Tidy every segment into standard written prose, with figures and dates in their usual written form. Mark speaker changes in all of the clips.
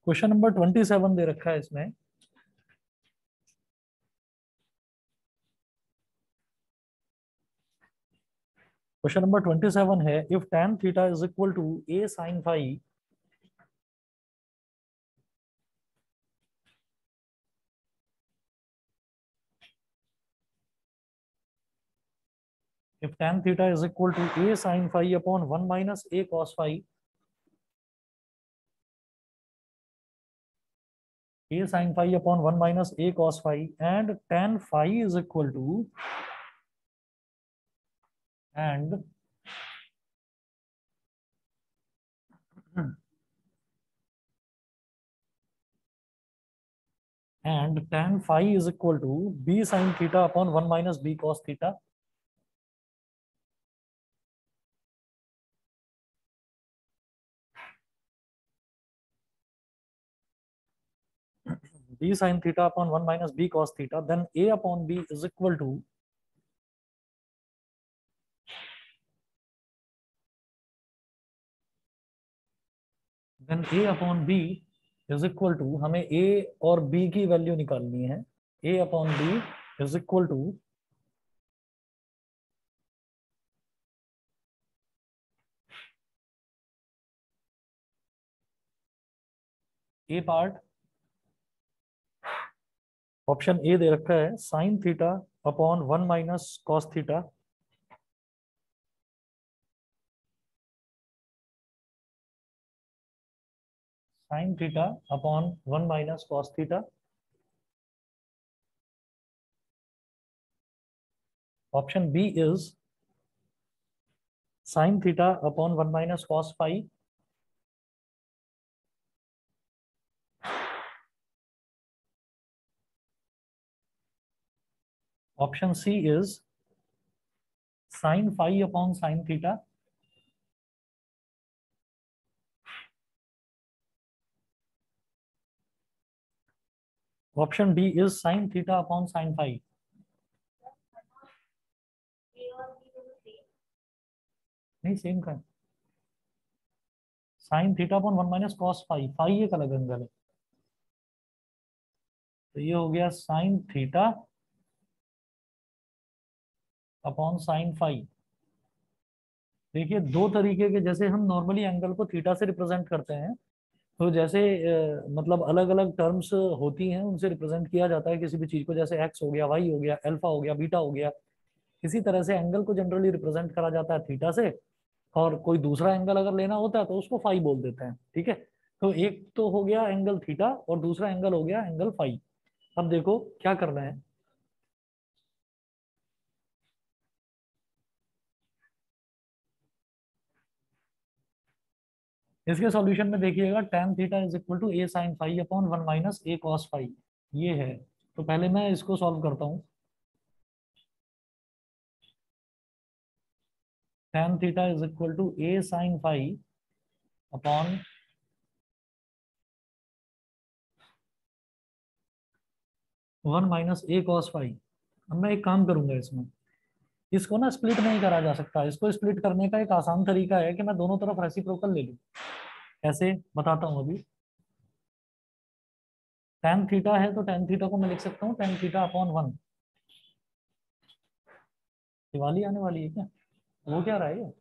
Speaker 1: Question number 27 दे रखा है इसमें। क्वेश्चन नंबर 27 है, if tan theta is equal to a sin phi, if tan theta is equal to a sin phi upon 1 minus a cos phi, a sin phi upon 1 minus a cos phi, and tan phi is equal to and and tan phi is equal to b sin theta upon 1 minus b cos theta. B sin theta upon 1 minus b cos theta, then a upon b is equal to a upon b is equal to, हमें a और b की value निकालनी है। a upon b is equal to a part, option A दे रखा है sine theta upon 1 minus cos theta, sine theta upon 1 minus cos theta. Option B is sine theta upon 1 minus cos phi. Option C is sine phi upon sine theta. Option D is sine theta upon sine phi. नहीं, same का sine theta upon 1 minus cos phi, phi एक अलग angle है, तो ये हो गया sine theta upon sine phi. देखिए दो तरीके के, जैसे हम नॉर्मली एंगल को थीटा से रिप्रेजेंट करते हैं, तो जैसे मतलब अलग अलग टर्म्स होती हैं, उनसे रिप्रेजेंट किया जाता है किसी भी चीज को, जैसे एक्स हो गया, वाई हो गया, अल्फा हो गया, बीटा हो गया। इसी तरह से एंगल को जनरली रिप्रेजेंट करा जाता है थीटा से, और कोई दूसरा एंगल अगर लेना होता है तो उसको फाई बोल देते हैं। ठीक है, तो एक तो हो गया एंगल थीटा और दूसरा एंगल हो गया एंगल फाई। अब देखो क्या करना है। इसके सॉल्यूशन में देखिएगा tan theta is equal to a sin phi upon 1 minus a cos phi, ये है। तो पहले मैं इसको सॉल्व करता हूँ। tan theta is equal to a sin phi upon 1 minus a cos phi. अब मैं एक काम करूंगा, इसमें इसको ना स्प्लिट नहीं करा जा सकता। इसको स्प्लिट करने का एक आसान तरीका है कि मैं दोनों तरफ रेसिप्रोकल ले लूं। कैसे, बताता हूँ अभी। tan थीटा है तो tan थीटा को मैं लिख सकता हूँ tan थीटा अपॉन 1। दिवाली आने वाली है क्या? वो क्या रहा है ये?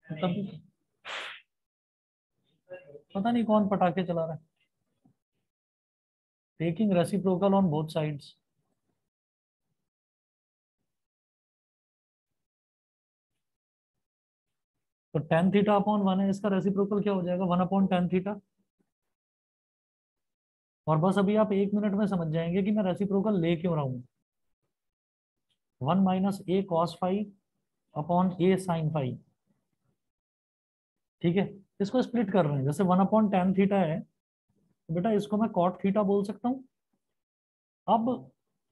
Speaker 1: तब पता नहीं कौन पटाखे चला रहा है। Taking reciprocal on both sides. तो tan थीटा अपॉन 1 है, इसका रेसिप्रोकल क्या हो जाएगा? 1 अपॉन tan थीटा। और बस अभी आप 1 मिनट में समझ जाएंगे कि मैं रेसिप्रोकल ले क्यों रहा हूँ। 1 minus a cos phi upon a sin phi. ठीक है, इसको स्प्लिट कर रहे हैं। जैसे 1 अपॉन tan थीटा है, तो बेटा इसको मैं cot थीटा बोल सकता हूँ। अब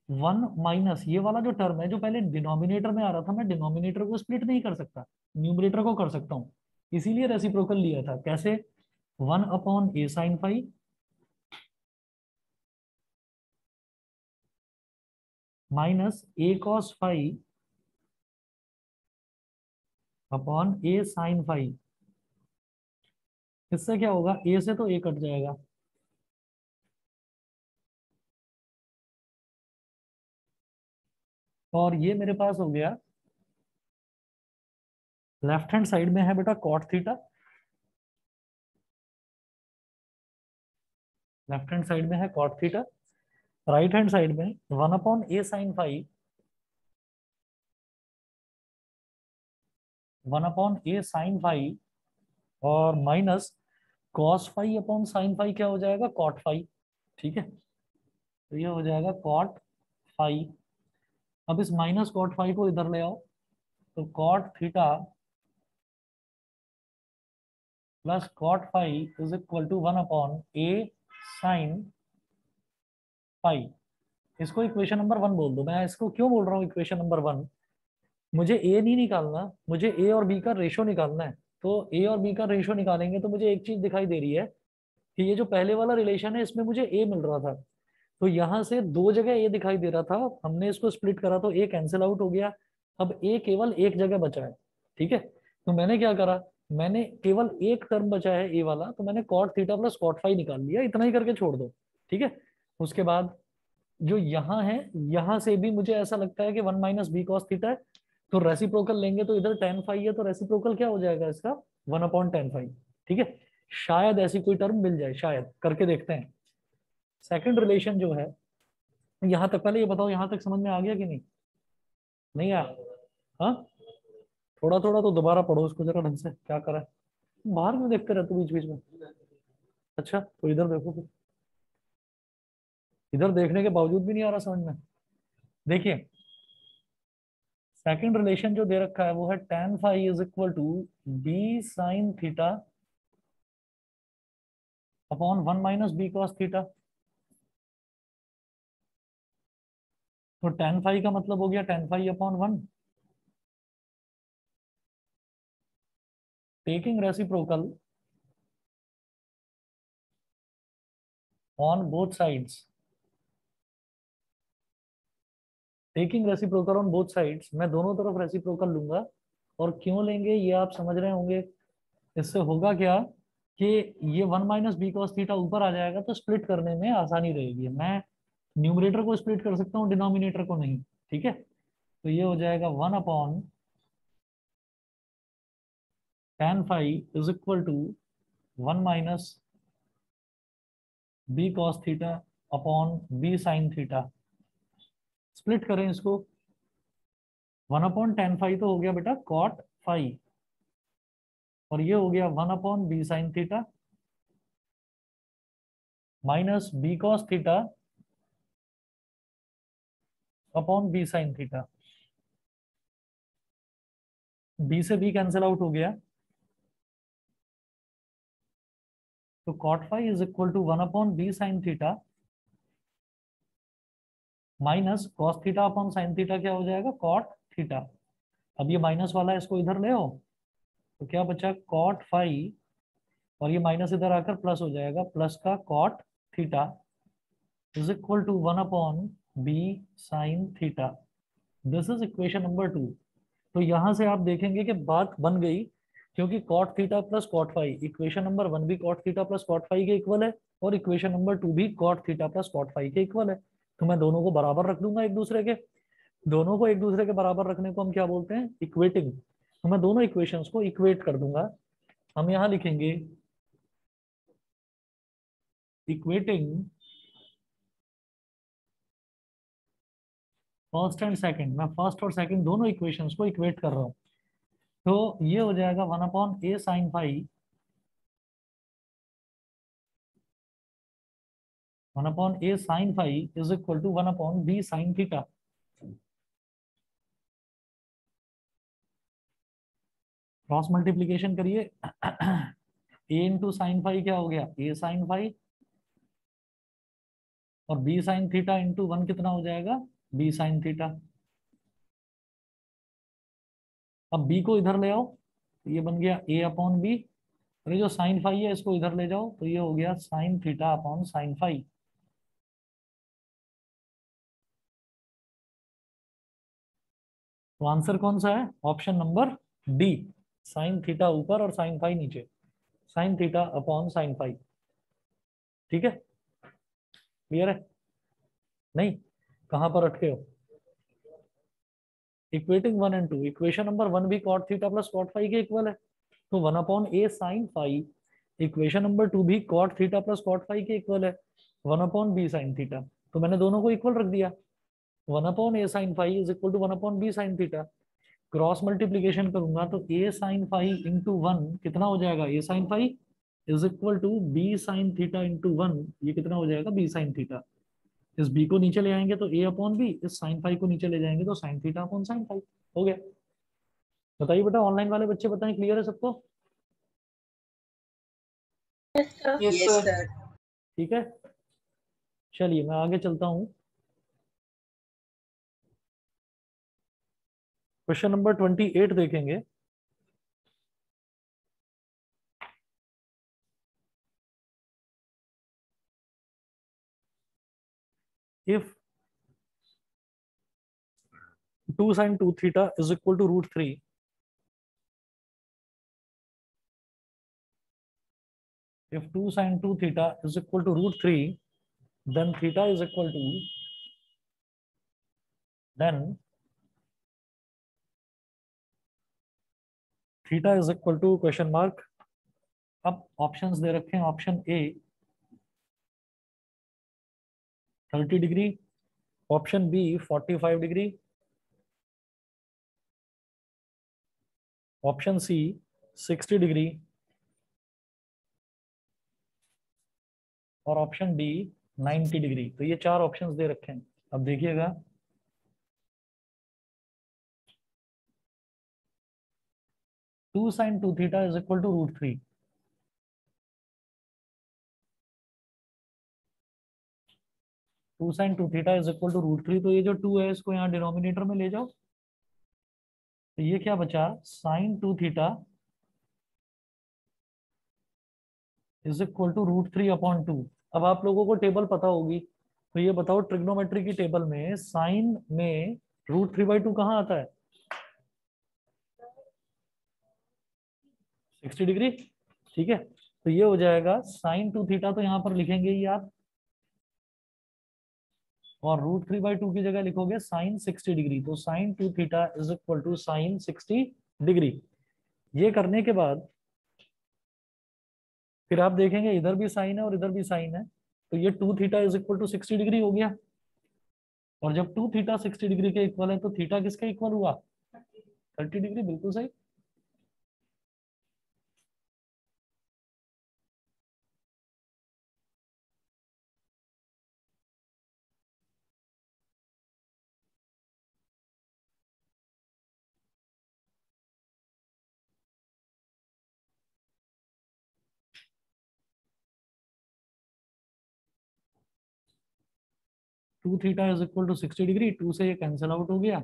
Speaker 1: 1 माइनस ये वाला जो टर्म है, जो पहले डिनोमिनेटर में आ रहा था, मैं डिनोमिनेटर को स्प्लिट नहीं कर सकता, न्यूमरेटर को कर सकता हूँ। इसीलिए रेसिप्रोकल लिया था। कैसे? 1 upon a sin phi minus a cos phi upon a sin phi. इससे क्या होगा, ए से तो ए कट जाएगा, और ये मेरे पास हो गया, लेफ्ट हैंड साइड में है बेटा cot theta, left hand side में है cot theta, right hand side में 1/a sin phi, 1/a sin phi, और minus cos phi upon sin phi क्या हो जाएगा, cot phi। ठीक है, तो ये हो जाएगा cot phi। अब इस माइनस cot phi को इधर ले आओ, तो cot theta plus cot phi is equal to 1/a sin phi। इसको इक्वेशन नंबर 1 बोल दो। मैं इसको क्यों बोल रहा हूँ इक्वेशन नंबर 1, मुझे ए नहीं निकालना, मुझे ए और बी का रेशो निकालना है। तो ए और बी का रेशो निकालेंगे तो मुझे एक चीज दिखाई दे रही है कि ये जो पहले वाला रिलेशन है इसमें मुझे ए मिल रहा था, तो यहाँ से दो जगह ए दिखाई दे रहा था, हमने इसको स्प्लिट करा तो ए कैंसिल आउट हो गया। अब ए केवल एक जगह बचा है। ठीक है, तो मैंने क्या करा, मैंने केवल एक टर्म बचा है ए वाला, तो मैंने cot theta plus cot phi निकाल लिया, इतना ही करके छोड़ दो। ठीक है, उसके बाद जो यहाँ है, यहाँ से भी मुझे ऐसा लगता है कि 1 - b cos थीटा है, तो रेसिप्रोकल लेंगे तो इधर tan फाई है, तो रेसिप्रोकल क्या हो जाएगा इसका, 1/tan फाई। ठीक है, शायद ऐसी कोई टर्म मिल जाए, शायद करके देखते हैं। सेकंड रिलेशन जो है, यहाँ तक पहले ये बताओ, यहाँ तक समझ में आ गया कि नहीं, नहीं आया? हाँ, थोड़ा थोड़ा तो दोबारा पढ़ो उसको जरा ढंग से, क्या करा है, बाहर में देखते रहते बीच बीच में। अच्छा, तो इधर देखो फिर, इधर देखने के बावजूद भी नहीं आ रहा समझ में। देखिए, सेकंड रिलेशन जो दे रखा है वो है tan phi is equal to b sin theta upon 1 - b cos theta. तो tan फाई का मतलब हो गया tan phi upon 1, taking reciprocal on both sides, taking reciprocal on both sides, मैं दोनों तरफ रेसिप्रोकल लूंगा। और क्यों लेंगे ये आप समझ रहे होंगे, इससे होगा क्या कि ये 1 - b cos थीटा ऊपर आ जाएगा, तो स्प्लिट करने में आसानी रहेगी, मैं न्यूमरेटर को स्प्लिट कर सकता हूँ, डिनोमिनेटर को नहीं। ठीक है, तो ये हो जाएगा 1/tan phi is equal to 1 - b cos theta upon b sin theta. Split करें इसको, 1/tan फाई तो हो गया बेटा कॉट फाई, और ये हो गया 1/b sin theta minus b cos theta upon b sin theta. b से b कैंसिल आउट हो गया, तो cot phi is equal to 1/b sin theta minus cos theta upon sin theta क्या हो जाएगा, cot थीटा। अब ये minus वाला है, इसको इधर ले आओ, तो क्या बचा cot फाई, और ये माइनस इधर आकर प्लस हो जाएगा, प्लस का cot theta is equal to 1/b sin theta. This is equation number 2। तो यहां से आप देखेंगे कि बात बन गई, क्योंकि cot theta plus cot phi, equation number 1 भी cot theta plus cot phi के इक्वल है, और इक्वेशन नंबर 2 भी cot theta plus cot phi के इक्वल है। तो मैं दोनों को बराबर रख दूंगा एक दूसरे के, दोनों को एक दूसरे के बराबर रखने को हम क्या बोलते हैं, इक्वेटिंग। तो मैं दोनों इक्वेशंस को इक्वेट कर दूंगा। हम यहां लिखेंगे इक्वेटिंग फर्स्ट एंड सेकंड, मैं फर्स्ट और सेकंड दोनों इक्वेशंस को इक्वेट कर रहा हूं। तो ये हो जाएगा 1/a sin phi, 1/a sin phi is equal to 1/b sin theta. Cross multiplication करिए, a इंटू साइन फाई क्या हो गया, a sin phi, और b sin थीटा इंटू 1 कितना हो जाएगा, b sin थीटा। अब b को इधर ले आओ, तो ये बन गया a/b, और ये जो साइन फाई है इसको इधर ले जाओ, तो ये हो गया sin theta upon sin phi. तो आंसर कौन सा है, option number D, sin theta ऊपर और sin फाई नीचे। Sine theta upon sine five. ठीक है, क्लियर है? नहीं, कहां पर अटके हो? Equating one and two, equation number one भी cot theta plus cot five के इक्वल है, तो one upon a sine five. Equation number two भी cot theta plus cot five के इक्वल है, one upon b sine theta. तो मैंने दोनों को इक्वल रख दिया, one upon a sine five is equal to one upon b sine theta. Cross multiplication करूंगा तो a sine five into one कितना हो जाएगा, a sine five is equal to b sine theta into one, ये कितना हो जाएगा, b sine theta. इस बी को नीचे ले आएंगे तो ए अपॉन बी, इस साइन फाइव को नीचे ले जाएंगे तो sign theta upon sine five हो गया। बताइए बेटा, ऑनलाइन वाले बच्चे बताएं, क्लियर है सबको?
Speaker 2: Yes sir.
Speaker 1: ठीक है, चलिए मैं आगे चलता हूं। क्वेश्चन नंबर 28 देखेंगे। If 2 sin 2 theta is equal to root 3, if 2 sin 2 theta is equal to root 3, then theta is equal to, then theta is equal to question mark। अब ऑप्शंस दे रखे हैं, option A 30 degree, option B 45 degree, option C 60 degree और option D 90 degree. तो ये चार options दे रखे हैं। अब देखिएगा, two sine two theta is equal to root three, two sine two theta is equal to root three. तो ये जो टू है इसको यहाँ डिनोमिनेटर में ले जाओ, तो ये क्या बचा, sine two theta is equal to root three upon two. अब आप लोगों को टेबल पता होगी, तो ये बताओ ट्रिग्नोमेट्री की टेबल में साइन में रूट थ्री बाई टू कहाँ आता है, 60 डिग्री। ठीक है, तो ये हो जाएगा साइन टू थीटा, तो यहाँ पर लिखेंगे ही आप, और रूट थ्री बाई टू की जगह लिखोगे साइन 60 डिग्री। तो sine two theta is equal to sine 60 degree. ये करने के बाद फिर आप देखेंगे इधर भी साइन है और इधर भी साइन है, तो ये two theta is equal to 60 degree हो गया। और जब टू थीटा 60 डिग्री के इक्वल है तो थीटा किसके इक्वल हुआ, 30 डिग्री, बिल्कुल सही। Two theta is equal to 60 degree, two से ये कैंसिल आउट हो गया।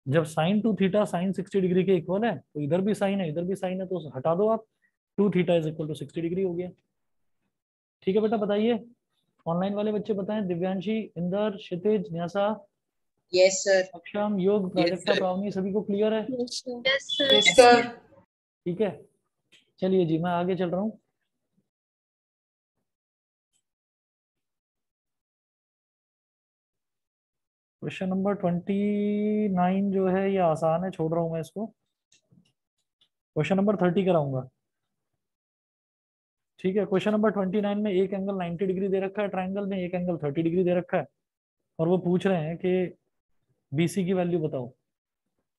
Speaker 1: जब sine two theta sine 60 degree के इक्वल है तो इधर भी साइन है इधर भी साइन है, तो हटा दो आप, two theta is equal to 60 degree हो गया। ठीक है बेटा, बताइए ऑनलाइन वाले बच्चे बताएं, दिव्यांशी, इंदर, क्षितिज, न्यासा,
Speaker 2: यस सर।
Speaker 1: अक्षम, योग, प्राजक्ता, पावनी, सभी को क्लियर है?
Speaker 2: Yes sir.
Speaker 1: ठीक है, चलिए जी मैं आगे चल रहा हूँ। क्वेश्चन नंबर 29 जो है ये आसान है, छोड़ रहा हूँ मैं इसको। क्वेश्चन नंबर 30 कराऊंगा। ठीक है, क्वेश्चन नंबर 29 में एक एंगल 90 डिग्री दे रखा है ट्राइंगल में, एक एंगल 30 डिग्री दे रखा है, और वो पूछ रहे हैं कि बीसी की वैल्यू बताओ।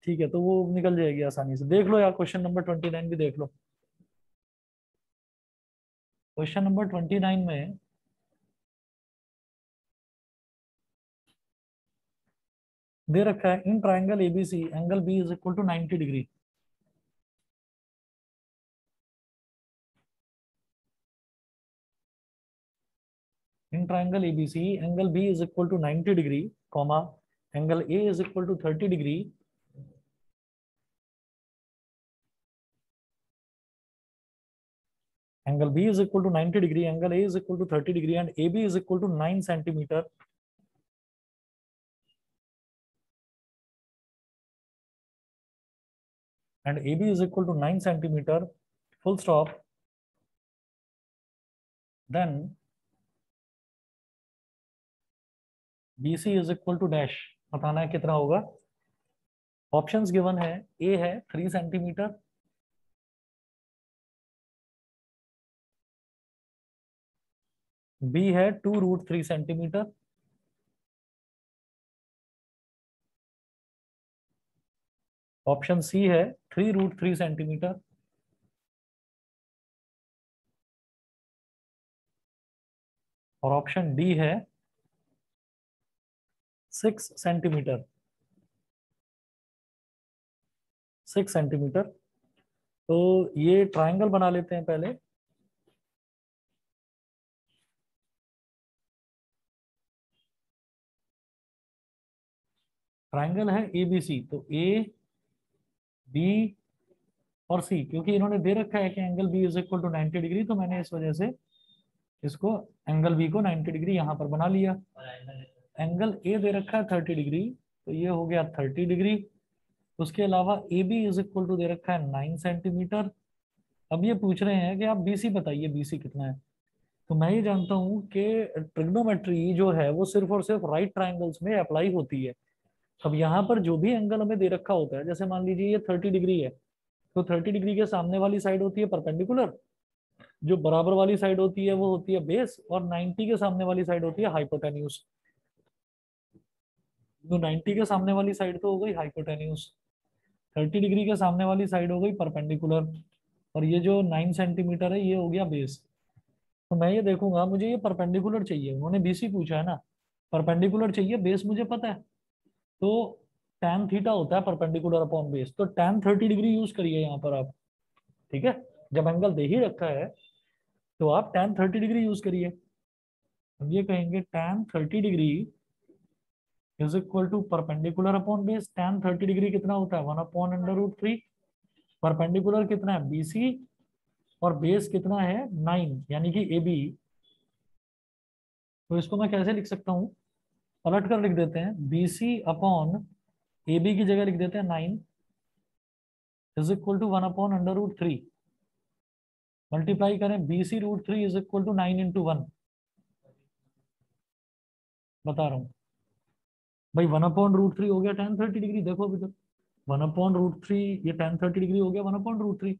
Speaker 1: ठीक है, तो वो निकल जाएगी आसानी से, देख लो यार क्वेश्चन नंबर 29 भी देख लो। क्वेश्चन नंबर 29 में दे रखा है in triangle ABC angle B is equal to 90 degree. In triangle ABC angle B is equal to 90 degree, comma angle A is equal to 30 degree, angle B is equal to 90 degree, angle A is equal to 30 degree and A B is equal to 9 centimetre. and AB is equal to 9 centimeter, full stop, then BC is equal to dash, बताना है कितना होगा। Options given है, ए है 3 centimetre, B है 2√3 centimetre, option C है 3√3 centimetre, और option D है 6 सेंटीमीटर। 6 सेंटीमीटर। तो ये ट्रायंगल बना लेते हैं पहले। ट्रायंगल है एबीसी, तो ए बी और सी, क्योंकि इन्होंने दे रखा है कि angle B is equal to 90 degree, तो मैंने इस वजह से इसको एंगल बी को 90 डिग्री यहाँ पर बना लिया। एंगल ए दे रखा है 30 डिग्री, तो ये हो गया 30 डिग्री। उसके अलावा A B is equal to दे रखा है 9 सेंटीमीटर। अब ये पूछ रहे हैं कि आप बीसी बताइए, बीसी कितना है। तो मैं ये जानता हूँ कि ट्रिग्नोमेट्री जो है वो सिर्फ और सिर्फ राइट ट्राइंगल्स में अप्लाई होती है। अब यहाँ पर जो भी एंगल हमें दे रखा होता है, जैसे मान लीजिए ये 30 डिग्री है, तो 30 डिग्री के सामने वाली साइड होती है परपेंडिकुलर, जो बराबर वाली साइड होती है वो होती है बेस, और 90 के सामने वाली साइड होती है हाइपोटेन्यूज। तो 90 के सामने वाली साइड तो हो गई हाइपोटेन्यूज, 30 डिग्री के सामने वाली साइड हो गई परपेंडिकुलर, और ये जो 9 सेंटीमीटर है ये हो गया बेस। तो मैं ये देखूंगा, मुझे ये परपेंडिकुलर चाहिए, उन्होंने बीसी पूछा है ना, परपेंडिकुलर चाहिए, बेस मुझे पता है। तो tan थीटा होता है परपेंडिकुलर अपॉन बेस, तो tan 30 डिग्री यूज करिए यहाँ पर आप। ठीक है, जब एंगल दे ही रखा है तो आप tan 30 डिग्री यूज करिए। हम ये कहेंगे tan 30 degree is equal to perpendicular upon base. tan 30 degree कितना होता है, 1/√3। परपेंडिकुलर कितना है, BC, और बेस कितना है 9, यानी कि AB। तो इसको मैं कैसे लिख सकता हूँ, पलट कर लिख देते हैं, BC अपॉन AB की जगह लिख देते हैं 9 इज इक्वल टू 1/√3। मल्टीप्लाई करें, BC√3 is equal to 9 into 1। बता रहा हूँ भाई, 1/√3 हो गया tan 30 डिग्री। देखो अभी तक 1/√3, ये tan 30 डिग्री हो गया 1/√3।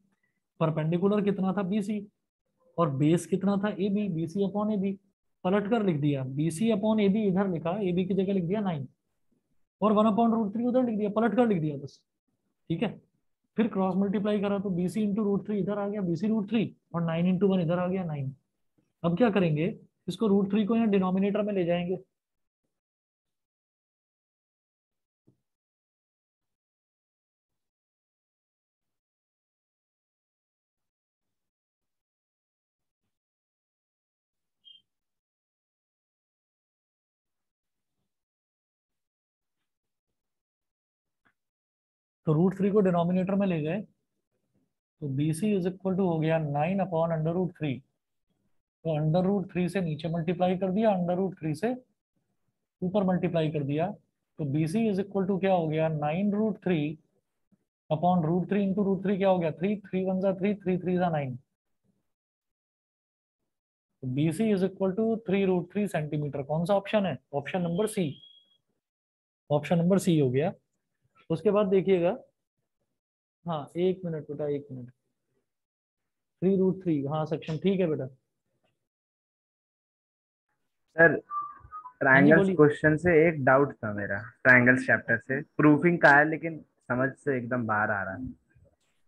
Speaker 1: परपेंडिकुलर कितना था, BC, और बेस कितना था, AB, BC अपॉन AB। पलट कर लिख दिया, BC अपॉन AB इधर लिखा, AB की जगह लिख दिया 9, और 1/√3 उधर लिख दिया, पलट कर लिख दिया बस। ठीक है, फिर क्रॉस मल्टीप्लाई करा तो BC इंटू √3 इधर आ गया BC√3, और 9 इंटू 1 इधर आ गया 9। अब क्या करेंगे, इसको √3 को यहाँ डिनोमिनेटर में ले जाएंगे। तो √3 को डिनोमिनेटर में ले गए, तो BC इज इक्वल टू हो गया 9/√3। तो √3 से नीचे मल्टीप्लाई कर दिया, √3 से ऊपर मल्टीप्लाई कर दिया, तो BC इज इक्वल टू क्या हो गया, 9√3 अपॉन √3 इंटू √3 क्या हो गया, 3, 3 1 जा 3, 3 3 जा 9। तो BC is equal to 3√3 centimetre. कौन सा ऑप्शन है, option number C. Option number C हो गया। उसके बाद देखिएगा, हाँ 1 मिनट बेटा, 1 मिनट। 3√3, हाँ सेक्शन ठीक है बेटा।
Speaker 3: सर
Speaker 1: हाँ जी
Speaker 3: ट्रायंगल्स
Speaker 1: बोलिए।
Speaker 3: क्वेश्चन से एक डाउट था मेरा, ट्रायंगल्स चैप्टर से प्रूफिंग का है लेकिन समझ से एकदम बाहर आ रहा है।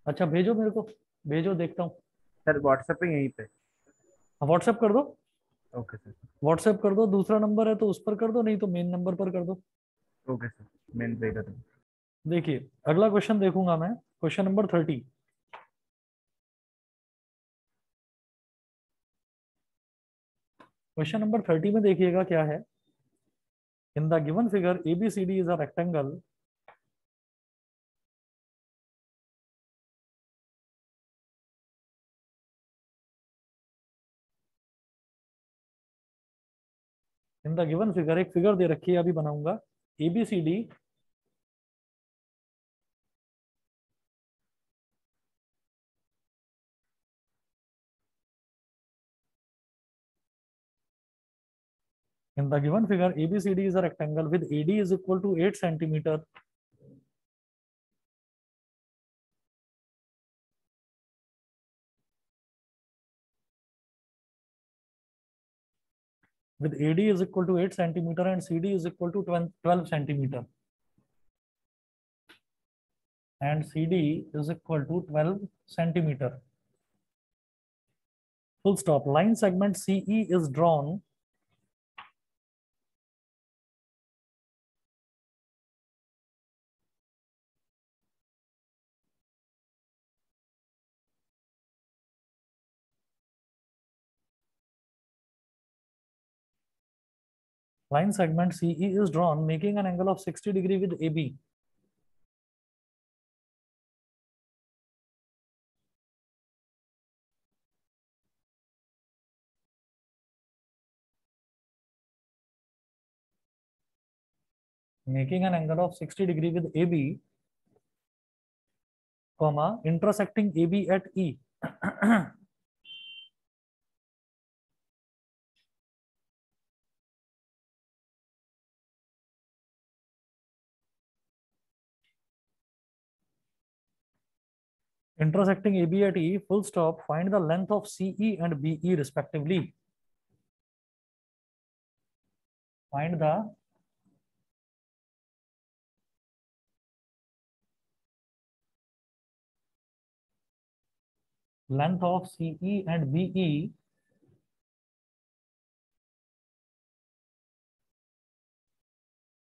Speaker 1: अच्छा भेजो मेरे को, भेजो देखता हूँ।
Speaker 3: सर व्हाट्सएप पे यहीं पे।
Speaker 1: व्हाट्सएप कर दो,
Speaker 3: ओके सर।
Speaker 1: व्हाट्सएप कर दो, दूसरा नंबर है तो उस पर कर दो, नहीं तो मेन नंबर पर कर दो।
Speaker 3: ओके सर, मेन पे कर दूँ।
Speaker 1: देखिए अगला क्वेश्चन देखूंगा मैं, क्वेश्चन नंबर 30। क्वेश्चन नंबर 30 में देखिएगा क्या है। In the given figure ABCD is a rectangle in the given figure, एक फिगर दे रखी है, अभी बनाऊंगा। ABCD In the given figure, ABCD is a rectangle with AD is equal to 8 centimeter. With AD is equal to 8 centimeter and CD is equal to 12 centimeter. And CD is equal to 12 centimeter. Full stop. Line segment CE is drawn making an angle of 60 degree with AB. Making an angle of 60 degree with AB, comma, intersecting AB at E. Intersecting AB at E, full stop, find the length of CE and BE respectively. Find the length of CE and BE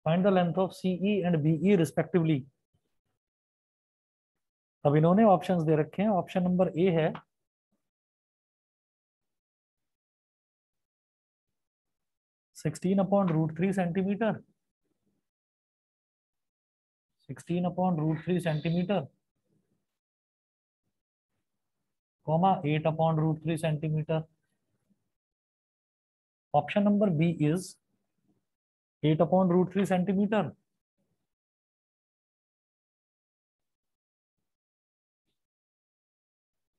Speaker 1: find the length of CE and BE respectively. अब इन्होंने options दे रखे हैं. Option number A है 16/√3 centimetre, 16/√3 centimetre, comma 8/√3 centimetre. Option number B is 8/√3 centimetre,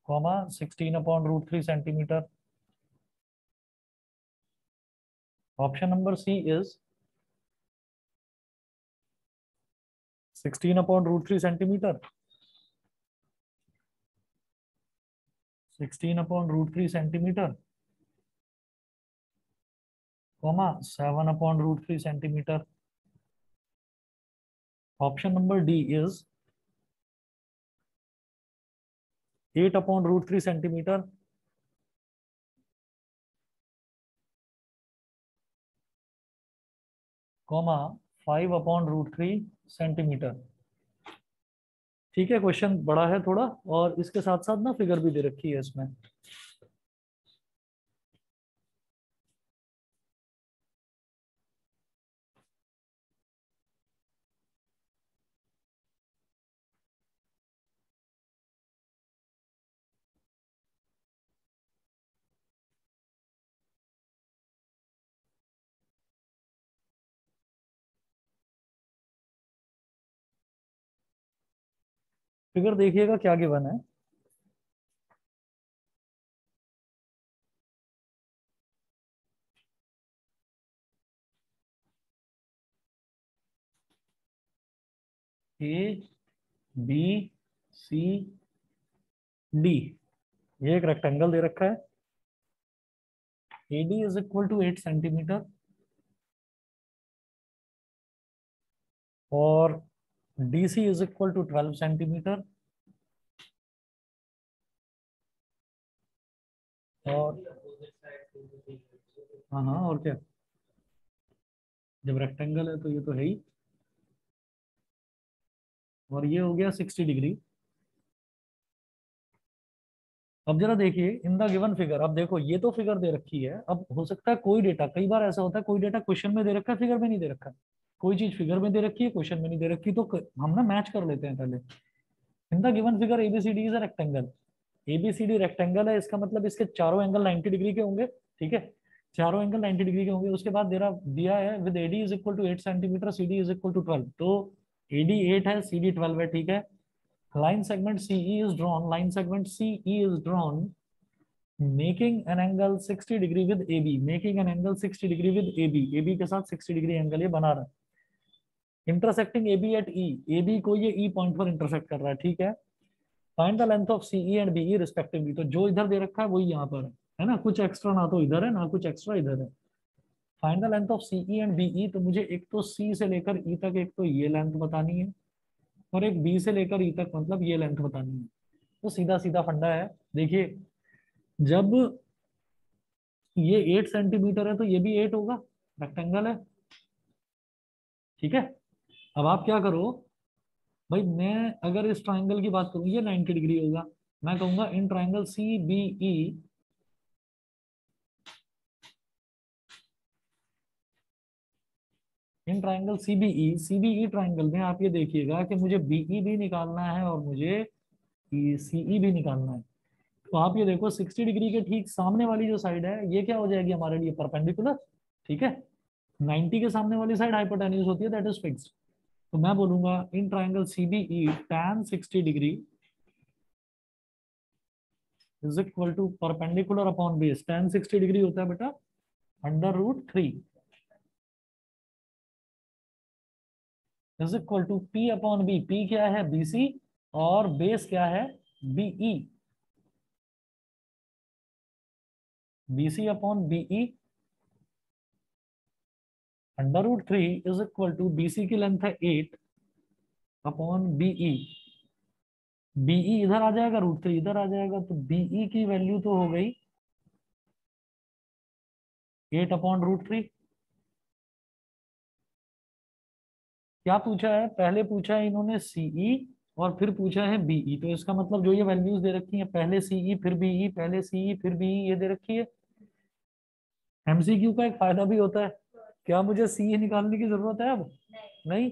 Speaker 1: comma 16/√3 centimetre. Option number C is 16/√3 centimetre, 16/√3 centimetre, comma 7/√3 centimetre. Option number D is 8/√3 centimetre, comma 5/√3 centimetre. ठीक है, question बड़ा है थोड़ा और इसके साथ साथ ना फिगर भी दे रखी है इसमें. फिगर देखिएगा क्या गिवन है. ए बी सी डी, ये एक रेक्टेंगल दे रखा है. AD is equal to 8 centimetre और DC is equal to 12 centimetre और हाँ और क्या, जब रेक्टेंगल है तो ये तो है ही. और ये हो गया 60 डिग्री. अब जरा देखिए इन द गिवन फिगर. अब देखो ये तो फिगर दे रखी है. अब हो सकता है कोई डेटा, कई बार ऐसा होता है कोई डेटा क्वेश्चन में दे रखा है फिगर में नहीं दे रखा है. कोई चीज फिगर में दे रखी है क्वेश्चन में नहीं दे रखी, तो हम ना मैच कर लेते हैं पहले. In the given figure ABCD is a rectangle. ABCD rectangle है, इसका मतलब इसके चारों एंगल 90 डिग्री के होंगे. ठीक है, चारों एंगल 90 डिग्री के होंगे. उसके बाद दिया है with AD is equal to 8 centimetre, CD is equal to 12. तो AD 8 है, CD 12 है. ठीक है, line segment CE is drawn making an angle 60 degree with A B, making an angle 60 degree with A B, A B के साथ 60 degree angle ये बना रहा है। Intersecting A B at E, A B को ये ई पॉइंट पर intersect कर रहा है, ठीक है। Find the length of C E and B E respectively, तो जो इधर दे रखा है वही यहाँ पर है ना, कुछ एक्स्ट्रा ना तो इधर है ना कुछ एक्स्ट्रा इधर है। Find the length of C E and B E, तो मुझे एक तो सी से लेकर ई तक एक तो ये लेंथ बतानी है, और एक बी से लेकर ई तक मतलब ये लेंथ बतानी है। तो सीधा सीधा फंडा है, देखिए जब ये 8 सेंटीमीटर है तो ये भी 8 होगा, रेक्टेंगल है, ठीक है। अब आप क्या करो भाई, मैं अगर इस ट्राइंगल की बात करूं ये 90 डिग्री होगा, मैं कहूंगा in triangle C B E, in triangle CBE, CBE triangle में आप ये देखिएगा कि मुझे बीई भी निकालना है और मुझे सीई भी निकालना है। तो आप ये देखो 60 डिग्री के ठीक सामने वाली जो साइड है ये क्या हो जाएगी हमारे लिए, परपेंडिकुलर, ठीक है। 90 के सामने वाली साइड हाइपोटेन्यूज होती है, दैट इज फिक्स्ड। तो मैं बोलूंगा in triangle CBE tan 60 degree is equal to perpendicular upon base, tan 60 degree होता है बेटा √3 is equal to P upon B, P क्या है बीसी और बेस क्या है BE, BC upon BE √3 is equal to BC की लेंथ है 8 अपॉन बीई, बीई इधर आ जाएगा √3 इधर आ जाएगा, तो बीई की वैल्यू तो हो गई 8 अपॉन √3। क्या पूछा है, पहले पूछा है इन्होंने सीई और फिर पूछा है बीई, तो इसका मतलब जो ये वैल्यूज दे रखी है पहले सीई फिर बीई, पहले सीई फिर बीई ये दे रखी है। एमसीक्यू का एक फायदा भी होता है, क्या मुझे सी निकालने की जरूरत है अब, नहीं,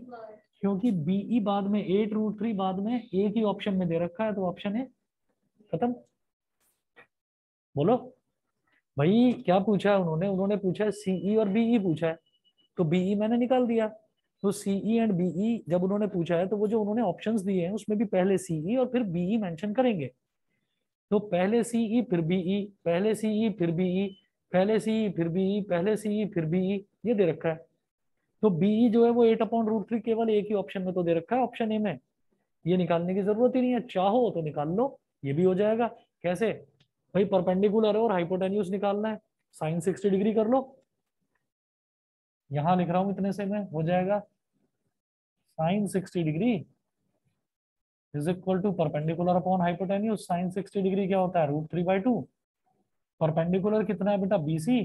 Speaker 1: क्योंकि बीई बाद में 8 √3 बाद में एक ही ऑप्शन में दे रखा है, तो ऑप्शन है खत्म। बोलो भाई क्या पूछा है उन्होंने, उन्होंने पूछा है सीई और बीई पूछा है, तो बीई मैंने निकाल दिया। तो सीई एंड बीई जब उन्होंने पूछा है तो वो जो उन्होंने ऑप्शंस दिए हैं उसमें भी पहले सीई और फिर बीई मेंशन करेंगे। तो पहले सीई फिर बीई, पहले सीई फिर बीई, पहले सीई फिर बीई, पहले सीई फिर बीई ये दे रखा है। तो बीई जो है वो 8 अपॉन √3 केवल एक ही ऑप्शन में तो दे रखा है, ऑप्शन ए में, ये निकालने की जरूरत ही नहीं है, चाहो तो निकाल लो ये भी हो जाएगा। कैसे भाई, परपेंडिकुलर है और हाइपोटेन्यूज निकालना है, साइन 60 डिग्री कर लो, यहां लिख रहा हूं इतने से में हो जाएगा sine 60 degree is equal to perpendicular upon hypotenuse, sine 60 degree क्या होता है √3/2, परपेंडिकुलर कितना है बेटा बीसी,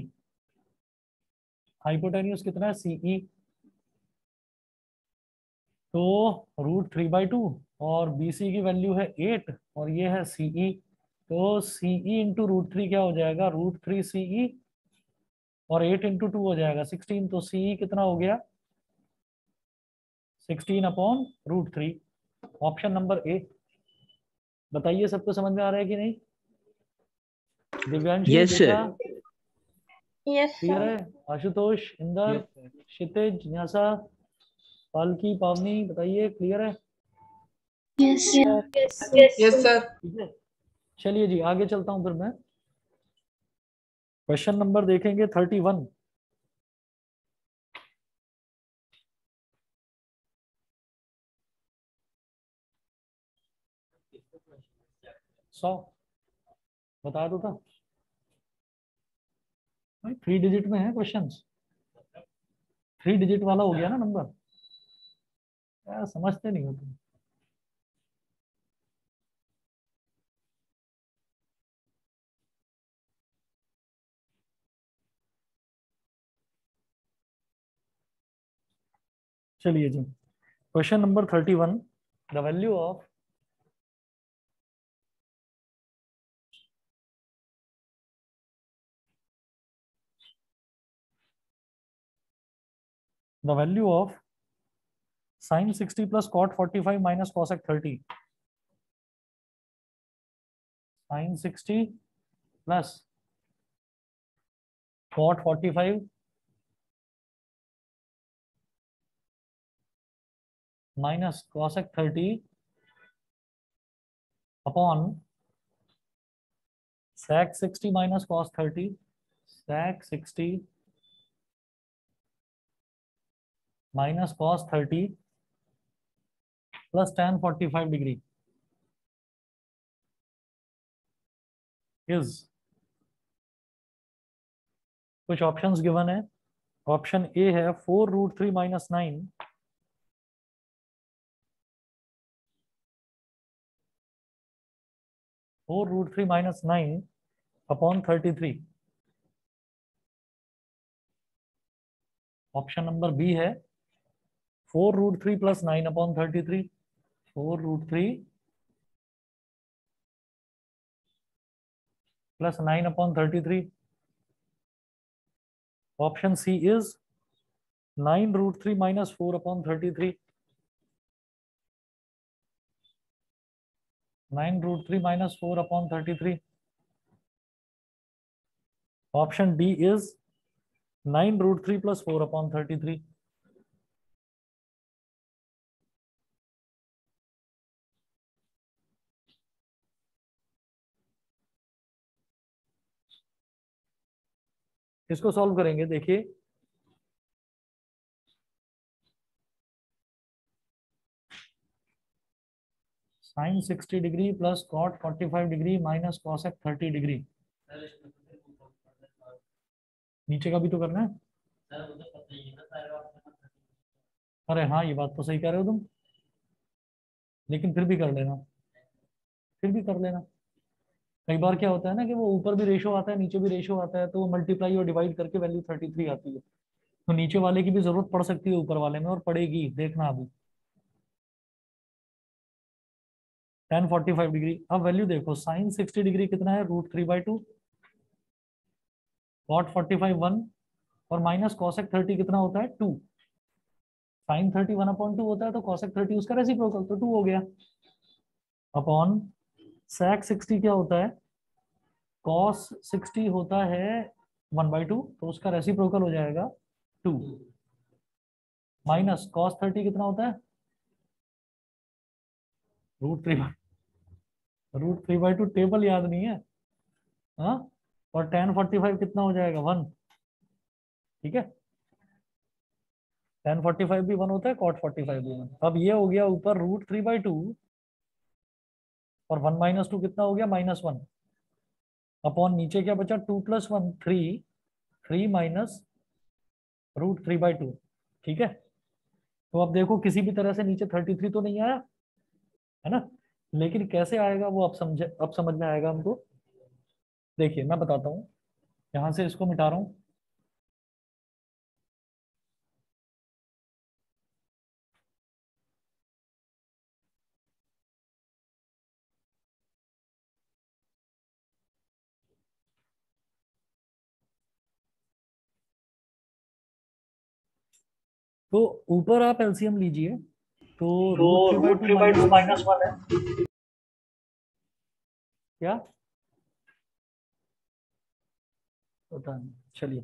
Speaker 1: हाइपोटेन्यूज कितना है सीई, तो √3/2 और बीसी की वैल्यू है 8 और ये है सीई, तो सीई इंटू √3 क्या हो जाएगा √3 सीई और 8 × 2 हो जाएगा 16, तो सीई कितना हो गया 16/√3, ऑप्शन नंबर ए। बताइए सबको समझ में आ रहा है कि नहीं, दिव्यांशी
Speaker 4: यस
Speaker 1: बेटा
Speaker 4: सर।
Speaker 2: Yes,
Speaker 1: clear
Speaker 2: sir.
Speaker 1: है, आशुतोष, इंदर, क्षितिज, न्यासा, पालकी, पावनी बताइए क्लियर है,
Speaker 2: Yes, sir.
Speaker 5: Yes, sir.
Speaker 1: ठीक है। चलिए जी आगे चलता हूं फिर मैं, क्वेश्चन नंबर देखेंगे 31। सौ बता दो था, 3 डिजिट में है क्वेश्चंस, 3 डिजिट वाला हो गया ना नंबर, यार समझते नहीं हो तुम। चलिए जी question number 31, the value of the value of sin 60 plus cot 45 minus cosec 30, sin 60 plus cot 45 minus cosec 30 upon sec 60 minus cos 30, sec 60 minus cos 30 plus tan 45 degree is, कुछ ऑप्शंस गिवन है। Option A है 4√3 minus 9, 4√3 minus 9 upon 33। Option number B है 4√3 plus 9 upon 33, 4√3 plus 9 upon 33। Option C is 9√3 minus 4 upon 33, 9√3 minus 4 upon 33। Option D is 9√3 plus 4 upon 33। इसको solve करेंगे, देखिए sin 60 degree plus cot 45 degree minus cosec 30 degree. नीचे का भी तो करना है। अरे हाँ, ये बात तो सही कह रहे हो तुम, लेकिन फिर भी कर लेना, फिर भी कर लेना। कई बार क्या होता है ना कि वो ऊपर भी रेशो आता है, नीचे भी रेशो आता है, तो वो मल्टीप्लाई और डिवाइड करके वैल्यू 33 आती है। तो नीचे वाले की भी जरूरत पड़ सकती है ऊपर वाले में, और पड़ेगी, देखना अभी। tan 45 डिग्री, अब वैल्यू देखो, sin 60 डिग्री कितना है, √3/2, cot 45 1, और माइनस cosec 30 कितना होता है, 2। sin 30 1/2 होता है, तो cosec 30 उसका रेसिप्रोकल, तो 2 हो गया। अपॉन sec 60 क्या होता है, cos 60 होता है 1/2, तो उसका रेसिप्रोकल हो जाएगा 2। माइनस cos 30 कितना होता है, √3/2, टेबल याद नहीं है, हाँ। और tan 45 कितना हो जाएगा, 1। ठीक है, tan 45 भी 1 होता है, cot 45 भी 1। अब ये हो गया ऊपर √3/2, और 1 - 2 कितना हो गया, -1। अपॉन नीचे क्या बचा, 2 + 1 3, 3 माइनस √3/2। ठीक है, तो अब देखो किसी भी तरह से नीचे 33 तो नहीं आया है ना, लेकिन कैसे आएगा वो अब समझ में आएगा हमको। देखिए मैं बताता हूँ, यहाँ से इसको मिटा रहा हूँ। तो ऊपर आप एलसीएम लीजिए, तो √3/2 -1 है, क्या पता नहीं, चलिए।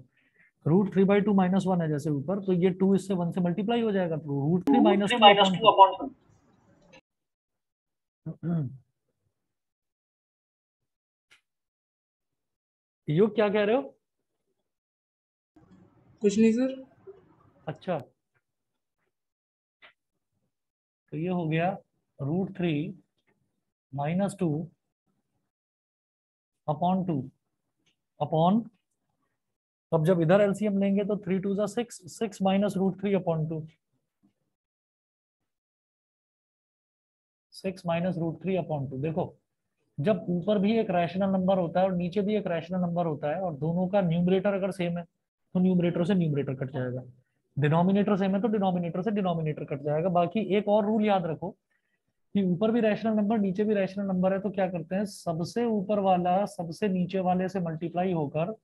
Speaker 1: √3/2 -1 है जैसे ऊपर, तो ये 2 इससे 1 से मल्टीप्लाई हो जाएगा, तो √3 - 2/2। योग क्या कह रहे हो,
Speaker 4: कुछ नहीं सर।
Speaker 1: अच्छा, तो ये हो गया √3 - 2/2 अपॉन, अब जब इधर एलसीएम लेंगे तो 3 2 6, 6 माइनस √3/2, 6 माइनस √3/2। देखो, जब ऊपर भी एक रैशनल नंबर होता है और नीचे भी एक रैशनल नंबर होता है, और दोनों का न्यूमरेटर अगर सेम है, तो न्यूमरेटर से न्यूमरेटर कट जाएगा। डिनोमिनेटर सेम है तो डिनोमिनेटर से डिनोमिनेटर कट जाएगा। बाकी एक और रूल याद रखो कि ऊपर भी रैशनल नंबर, नीचे भी रैशनल नंबर है, तो क्या करते हैं, सबसे ऊपर वाला सबसे नीचे वाले से मल्टीप्लाई होकर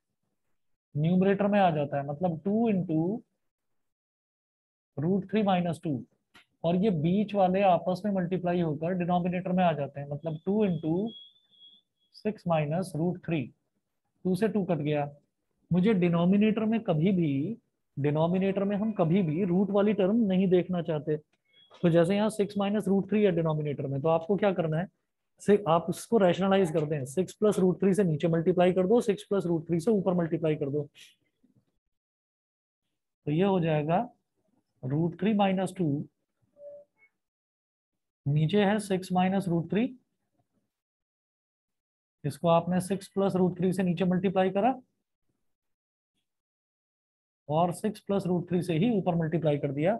Speaker 1: न्यूमरेटर में आ जाता है, मतलब 2 × √3 - 2, और ये बीच वाले आपस में मल्टीप्लाई होकर डिनोमिनेटर में आ जाते हैं, मतलब 2 × 6 माइनस √3, 2 से 2 कट गया। मुझे डिनोमिनेटर में कभी भी, डिनोमिनेटर में हम कभी भी रूट वाली टर्म नहीं देखना चाहते। तो जैसे यहाँ 6 - √3 है डिनोमिनेटर में, तो आपको क्या करना है, आप इसको रैशनलाइज करते हैं, 6 + √3 से नीचे मल्टीप्लाई कर दो, 6 + √3 से ऊपर मल्टीप्लाई कर दो, तो ये हो जाएगा √3 - 2, नीचे है 6 - √3, इसको आपने 6 + √3 से नीचे मल्टीप्लाई करा और 6 + √3 से ही ऊपर मल्टीप्लाई कर दिया।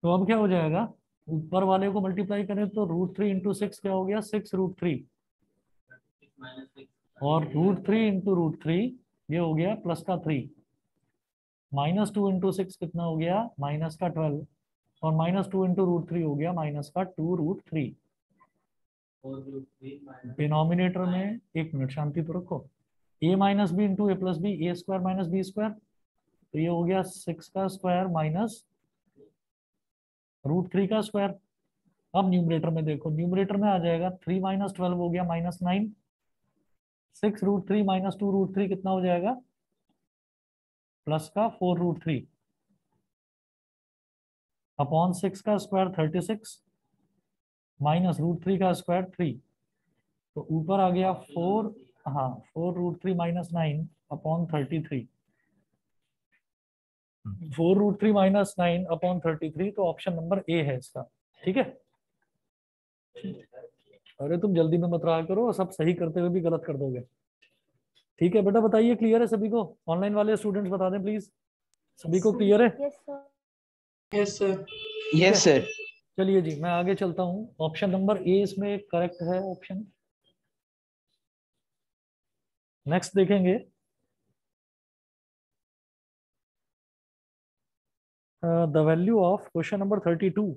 Speaker 1: तो अब क्या हो जाएगा, ऊपर वाले को मल्टीप्लाई करें तो √3 × 6 क्या हो गया, 6 √3, और √3 × √3 ये हो गया +3, -2 × 6 कितना हो गया, -12, और -2 × √3 हो गया -2√3। डिनोमिनेटर में, एक मिनट शांति तो रखो, a - b × a + b, a² - b², तो ये हो गया 6 का स्क्वायर माइनस √3 का स्क्वायर। अब न्यूमरेटर में देखो, न्यूमरेटर में आ जाएगा 3 - 12 हो गया -9, 6 √3 - 2√3 कितना हो जाएगा, +4√3, अपॉन 6 का स्क्वायर 36, माइनस √3 का स्क्वायर 3, तो ऊपर आ गया 4, हाँ 4√3 - 9 अपॉन 33, 4√3 - 9 अपॉन 33, तो ऑप्शन नंबर ए है इसका। ठीक है, अरे तुम जल्दी में मत रहा करो, सब सही करते हुए भी गलत कर दोगे। ठीक है बेटा, बताइए, क्लियर है सभी को? ऑनलाइन वाले स्टूडेंट्स बता दें प्लीज, सभी को क्लियर है?
Speaker 2: Yes sir.
Speaker 4: Yes sir.
Speaker 1: ठीक है,
Speaker 5: यस सर।
Speaker 1: चलिए जी मैं आगे चलता हूँ। ऑप्शन नंबर ए इसमें करेक्ट है ऑप्शन। नेक्स्ट देखेंगे, the value of question number 32।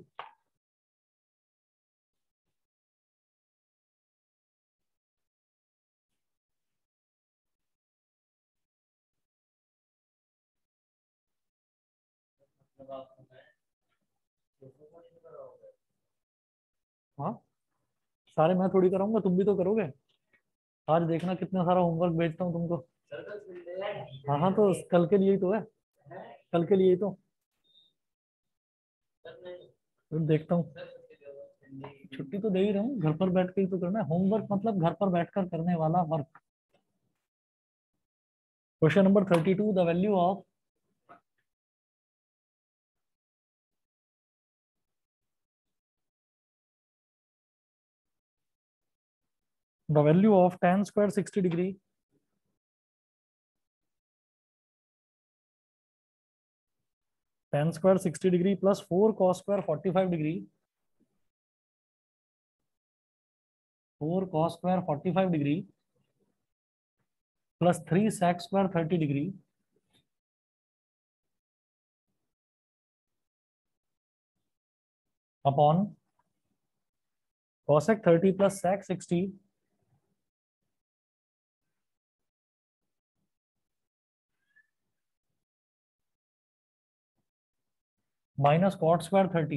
Speaker 1: हाँ, सारे मैं थोड़ी कराऊंगा, तुम भी तो करोगे। आज देखना कितना सारा होमवर्क भेजता हूँ तुमको। हाँ हाँ, तो कल के लिए ही तो है, कल के लिए ही तो देखता हूँ। छुट्टी तो दे ही रहा हूँ, घर पर बैठ के ही तो करना है होमवर्क, मतलब घर पर बैठकर करने वाला work. Question number 32, the value of tan² 60 degree, tan² 60 degree plus 4 cos² 45 degree, 4 cos² 45 degree plus 3 sec² 30 degree, upon cosec 30 plus sec 60 minus cot² 30।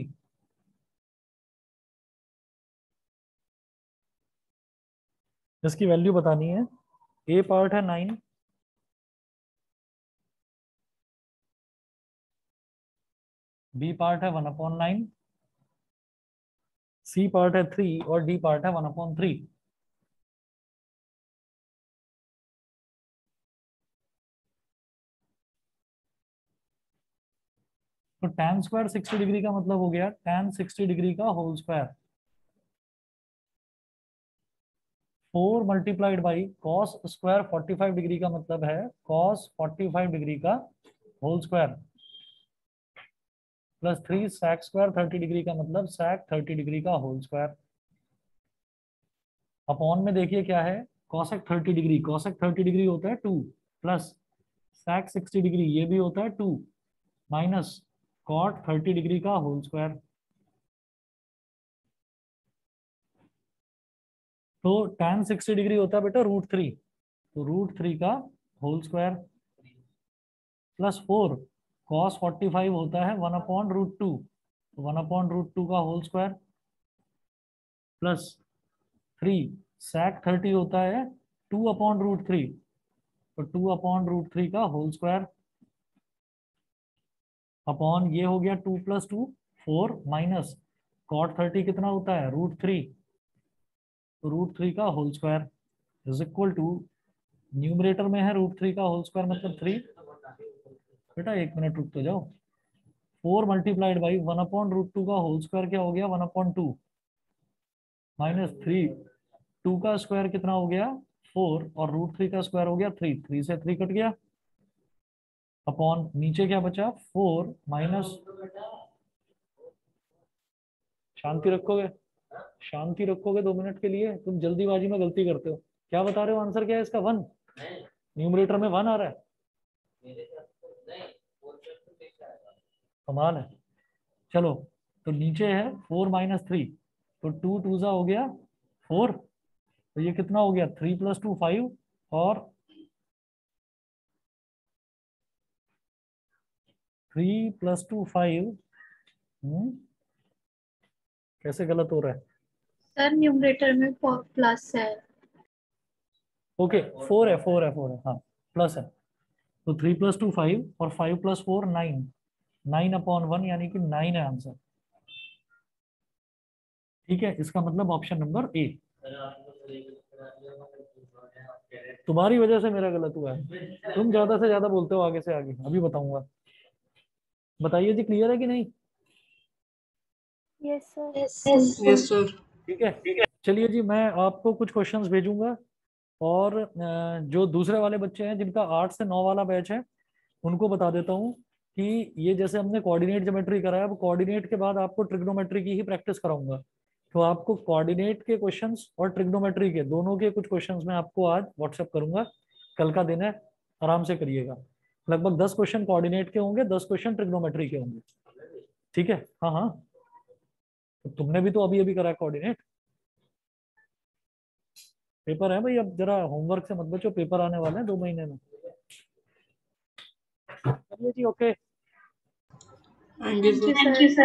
Speaker 1: इसकी वैल्यू बतानी है। ए पार्ट है 9, बी पार्ट है 1/9, सी पार्ट है 3 और डी पार्ट है 1/3। तो tan² 60 degree का मतलब हो गया tan 60 डिग्री का whole square, 4 multiplied by cos² 45 degree का मतलब है cos 45 डिग्री का whole square, plus 3 sec² 30 degree का मतलब sec 30 डिग्री का होल स्क्वायर, अपॉन में देखिए क्या है, cosec 30 डिग्री, cosec 30 डिग्री होता है 2, प्लस sec 60 डिग्री ये भी होता है 2, माइनस cot 30 डिग्री का होल स्क्वायर। तो tan 60 डिग्री होता है बेटा √3, तो √3 का होल स्क्वायर, प्लस 4 cos 45 होता है 1/√2, तो 1/√2 का होल स्क्वायर, प्लस 3 sec 30 होता है 2/√3, तो 2/√3 का होल स्क्वायर, अपॉन ये हो गया 2 + 2 4, माइनस cot 30 कितना होता है √3, तो √3 का whole square is equal to, numerator में है √3 का होल स्क्वायर मतलब 3। बेटा 1 मिनट रुक तो जाओ। 4 मल्टीप्लाइड बाई 1/√2 का होल स्क्वायर क्या हो गया, 1/2 माइनस 3। 2 का स्क्वायर कितना हो गया 4, और √3 का स्क्वायर हो गया 3। 3 से 3 कट गया, अपॉन नीचे क्या बचा 4 माइनस, शांति रखोगे, शांति रखोगे 2 मिनट के लिए, तुम जल्दीबाजी में गलती करते हो। क्या बता रहे हो, आंसर क्या है इसका 1, न्यूमरेटर में 1 आ रहा है, कमाल है। चलो तो नीचे है 4 माइनस 3, तो 2 2 ज़ा हो गया 4, तो ये कितना हो गया 3 + 2 5, और 3 + 2 5। कैसे गलत हो रहा है?
Speaker 2: सर न्यूमरेटर में प्लस है।
Speaker 1: ओके 4 है, 4 है, 4 है, हाँ प्लस है। तो 3 + 2 5, और 5 + 4 9, 9/1 यानी कि 9 है आंसर। ठीक है, इसका मतलब ऑप्शन नंबर ए। तुम्हारी वजह से मेरा गलत हुआ है, तुम ज्यादा से ज्यादा बोलते हो आगे से आगे, अभी बताऊंगा। बताइए जी, क्लियर है कि नहीं?
Speaker 2: Yes sir.
Speaker 4: Yes sir.
Speaker 1: ठीक है, चलिए जी, मैं आपको कुछ क्वेश्चंस भेजूंगा, और जो दूसरे वाले बच्चे हैं जिनका 8 से 9 वाला बैच है, उनको बता देता हूँ कि ये जैसे हमने कोऑर्डिनेट ज्योमेट्री कराया, अब कोऑर्डिनेट के बाद आपको ट्रिग्नोमेट्री की ही प्रैक्टिस कराऊंगा। तो आपको कोऑर्डिनेट के क्वेश्चंस और ट्रिग्नोमेट्री के दोनों के कुछ क्वेश्चंस मैं आपको आज व्हाट्सएप करूंगा, कल का दिन है, आराम से करिएगा। लगभग 10 क्वेश्चन कोऑर्डिनेट के होंगे, 10 क्वेश्चन ट्रिग्नोमेट्री के होंगे। ठीक है, हाँ हाँ, तो तुमने भी तो अभी अभी करा कोऑर्डिनेट। पेपर है भाई, अब जरा होमवर्क से मत बचो, पेपर आने वाले हैं 2 महीने में। चलिए जी, okay.
Speaker 4: Thank you
Speaker 2: thank
Speaker 4: sir.
Speaker 2: You sir.